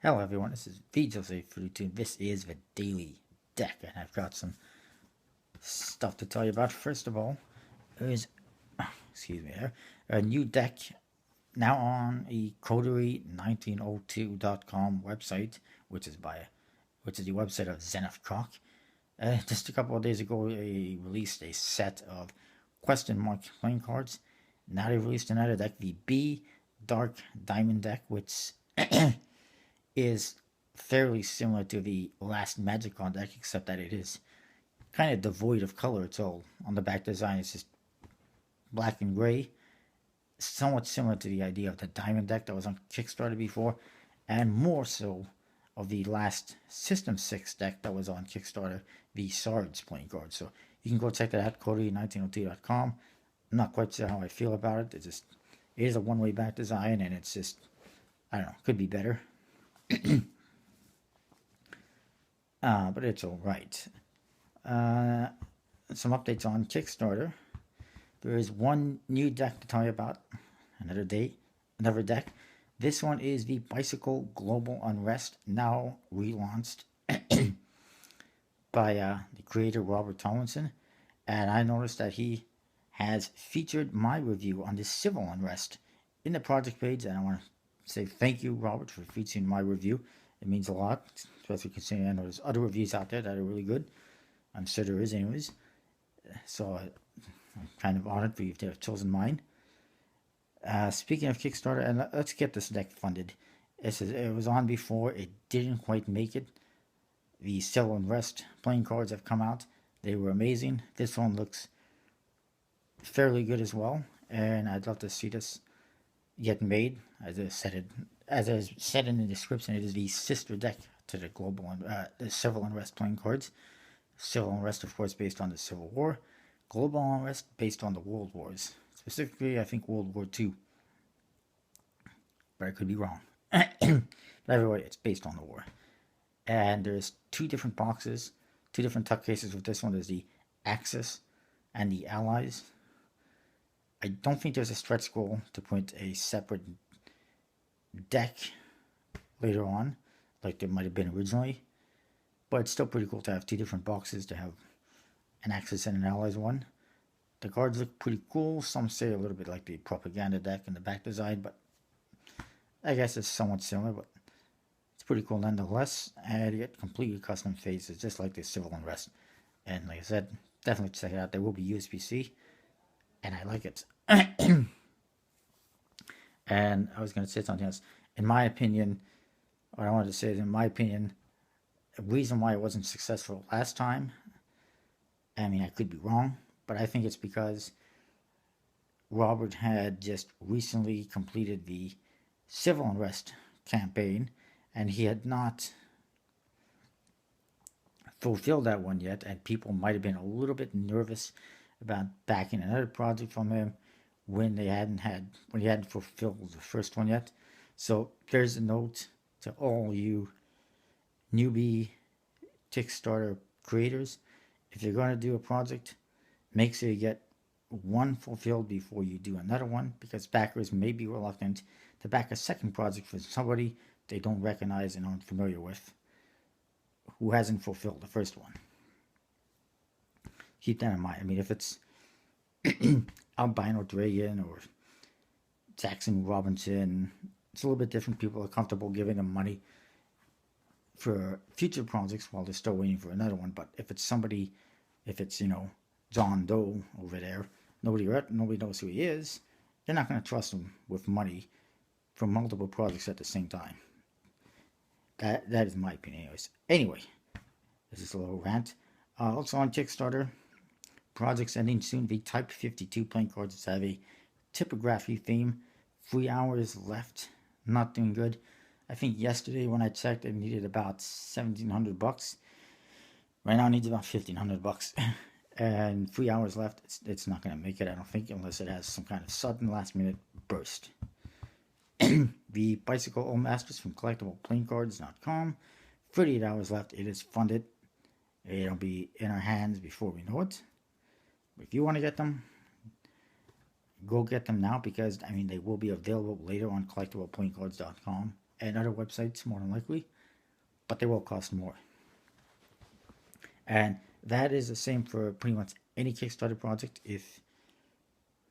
Hello everyone, this is VJoseph42. This is the Daily Deck, and I've got some stuff to tell you about. First of all, there is, a new deck now on a Coterie1902.com website, which is the website of Zenith Cock. Just a couple of days ago, they released a set of question mark playing cards. Now they released another deck, the B Dark Diamond deck, which is fairly similar to the last Magic Card deck, except that it is kind of devoid of color. It's all on the back design. It's just black and gray, somewhat similar to the idea of the Diamond deck that was on Kickstarter before, and more so of the last System 6 deck that was on Kickstarter, the Sards playing card. So you can go check that out, Coterie1902.com. I'm not quite sure how I feel about it. It is a one-way back design, and it's just, I don't know, could be better. But it's all right. Some updates on Kickstarter. There is one new deck to tell you about. Another deck. This one is the Bicycle Global Unrest, now relaunched by the creator Robert Tomlinson. And I noticed that he has featured my review on the Civil Unrest in the project page, and I want to say thank you, Robert, for featuring my review. It means a lot, especially considering I know there's other reviews out there that are really good. I'm sure there is anyways. So I'm kind of honored for you to have chosen mine. Speaking of Kickstarter, and let's get this deck funded. It was on before. It didn't quite make it. The Civil Unrest playing cards have come out. They were amazing. This one looks fairly good as well, and I'd love to see this get made. As I said in the description, it is the sister deck to the the Civil Unrest playing cards. Civil Unrest, of course, based on the Civil War. Global Unrest based on the World Wars. Specifically, I think World War II. But I could be wrong. But anyway, it's based on the war. And there's two different boxes, two different tuck cases with this one. There's the Axis and the Allies. I don't think there's a stretch goal to put a separate deck later on, like there might have been originally. But it's still pretty cool to have two different boxes, to have an Axis and an Allies one. The cards look pretty cool. Some say a little bit like the propaganda deck in the back design, but I guess it's somewhat similar, but it's pretty cool nonetheless. And you get completely custom faces, just like the Civil Unrest. And like I said, definitely check it out. There will be USB-C, and I like it. And I was going to say something else. In my opinion, what I wanted to say is, in my opinion, the reason why it wasn't successful last time, I mean, I could be wrong, but I think it's because Robert had just recently completed the Civil Unrest campaign, and he had not fulfilled that one yet, and people might have been a little bit nervous about backing another project from him when he hadn't fulfilled the first one yet. So there's a note to all you newbie Kickstarter creators: if you're going to do a project, make sure you get one fulfilled before you do another one, because backers may be reluctant to back a second project for somebody they don't recognize and aren't familiar with, who hasn't fulfilled the first one. Keep that in mind. I mean, if it's Albino Dragon or Jackson Robinson, it's a little bit different. People are comfortable giving them money for future projects while they're still waiting for another one. But if it's John Doe over there, nobody knows who he is, they're not going to trust him with money for multiple projects at the same time. That is my opinion anyways. Anyway, this is a little rant. Also on Kickstarter, projects ending soon. The Type 52 playing cards have a typography theme. 3 hours left. Not doing good. I think yesterday when I checked, it needed about $1,700. Right now it needs about $1,500. And 3 hours left. It's not going to make it, I don't think, unless it has some kind of sudden last minute burst. The Bicycle Old Masters from collectibleplayingcards.com. 38 hours left. It is funded. It'll be in our hands before we know it. If you want to get them, go get them now, because I mean they will be available later on collectibleplayingcards.com and other websites more than likely, but they will cost more. And that is the same for pretty much any Kickstarter project. If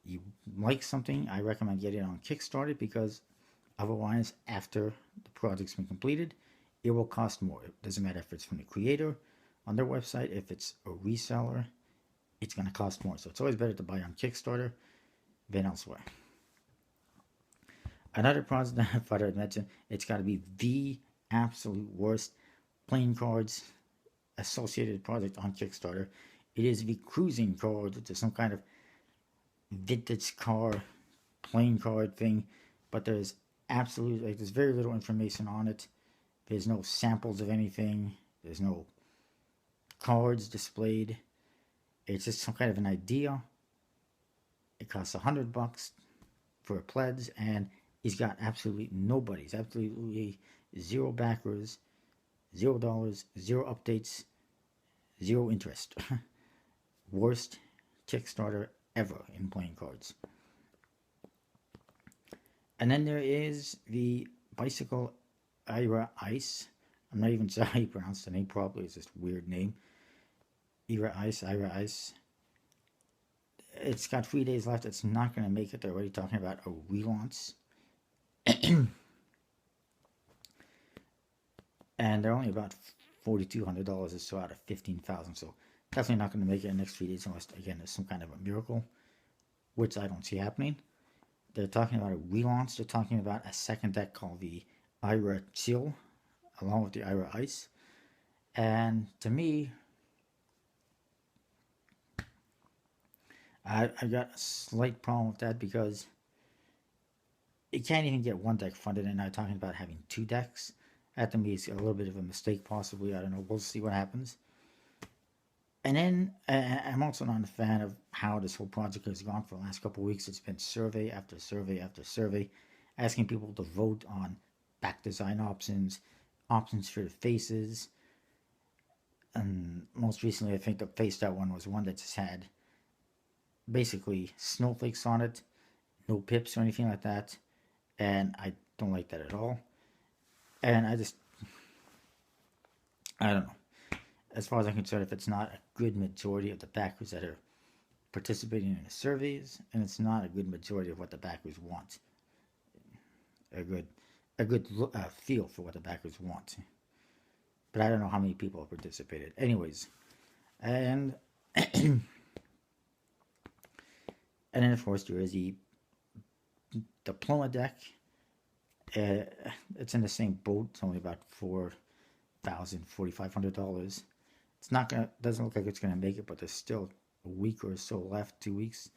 you like something, I recommend getting it on Kickstarter, because otherwise, after the project's been completed, it will cost more. It doesn't matter if it's from the creator on their website, if it's a reseller, it's going to cost more. So it's always better to buy on Kickstarter than elsewhere. Another project that I thought I'd mention, it's got to be the absolute worst playing cards associated project on Kickstarter. It is the cruising card to some kind of vintage car playing card thing, but there's absolutely, there's very little information on it. There's no samples of anything. There's no cards displayed. It's just some kind of an idea. It costs $100 for a pledge, and he's got absolutely nobody. He's absolutely zero backers, $0, zero updates, zero interest. Worst Kickstarter ever in playing cards. And then there is the bicycle Ira Ice. I'm not even sure how you pronounce the name properly. It's just a weird name. Ira Ice. It's got 3 days left. It's not going to make it. They're already talking about a relaunch. And they're only about $4,200 or so out of $15,000. So definitely not going to make it in the next 3 days unless, again, there's some kind of a miracle, which I don't see happening. They're talking about a relaunch. They're talking about a second deck called the Ira Chill, along with the Ira Ice. And to me, I got a slight problem with that, because you can't even get one deck funded, and now talking about having two decks. That to me is a little bit of a mistake, possibly. I don't know. We'll see what happens. And then I'm also not a fan of how this whole project has gone for the last couple of weeks. It's been survey after survey after survey, asking people to vote on back design options, options for the faces. And most recently, I think the face out one was one that just had basically snowflakes on it, no pips or anything like that. And I don't like that at all. And I don't know. As far as I'm concerned, if it's not a good majority of the backers that are participating in the surveys, and it's not a good majority of what the backers want, a good feel for what the backers want. But I don't know how many people have participated. Anyways, and and then of course there is the Diploma deck. It's in the same boat. It's only about $4,500. It's not gonna. Doesn't look like it's gonna make it, but there's still a week or so left. 2 weeks,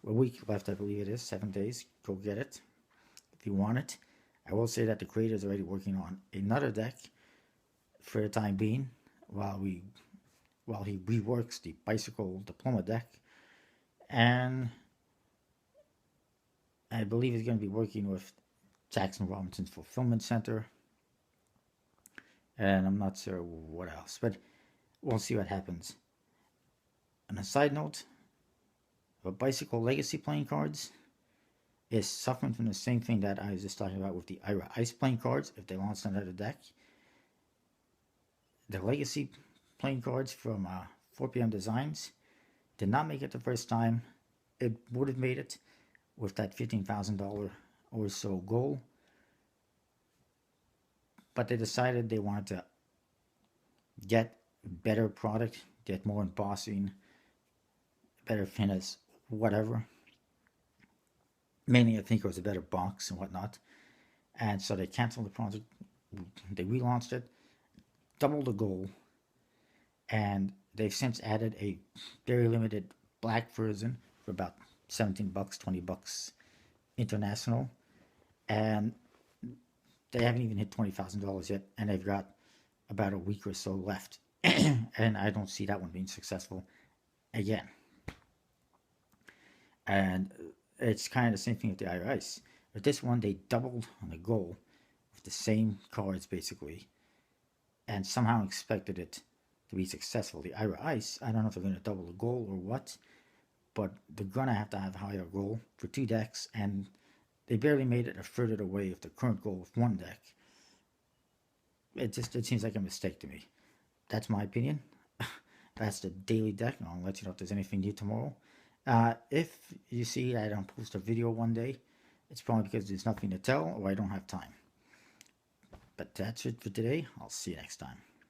a week left, I believe it is. 7 days. Go get it if you want it. I will say that the creator is already working on another deck for the time being, while he reworks the bicycle Diploma deck, and I believe he's going to be working with Jackson Robinson's Fulfillment Center, and I'm not sure what else, but we'll see what happens. On a side note, the Bicycle Legacy playing cards is suffering from the same thing that I was just talking about with the Ira Ice playing cards. If they launched another deck, the Legacy playing cards from 4PM Designs did not make it the first time. It would have made it with that $15,000 or so goal, but they decided they wanted to get better product, get more embossing, better finish, whatever. Mainly, I think it was a better box and whatnot, and so they canceled the project. They relaunched it, doubled the goal, and they've since added a very limited black version for about $17, $20 international, and they haven't even hit $20,000 yet, and they've got about a week or so left. And I don't see that one being successful again. And it's kind of the same thing with the Ira Ice. With this one, they doubled on the goal with the same cards basically, and somehow expected it to be successful. The Ira Ice, I don't know if they're going to double the goal or what, but they're going to have a higher goal for two decks, and they barely made it a third of the way of the current goal with one deck. it seems like a mistake to me. That's my opinion. That's the daily deck, and I'll let you know if there's anything new tomorrow. If you see I don't post a video one day, it's probably because there's nothing to tell or I don't have time. But that's it for today. I'll see you next time.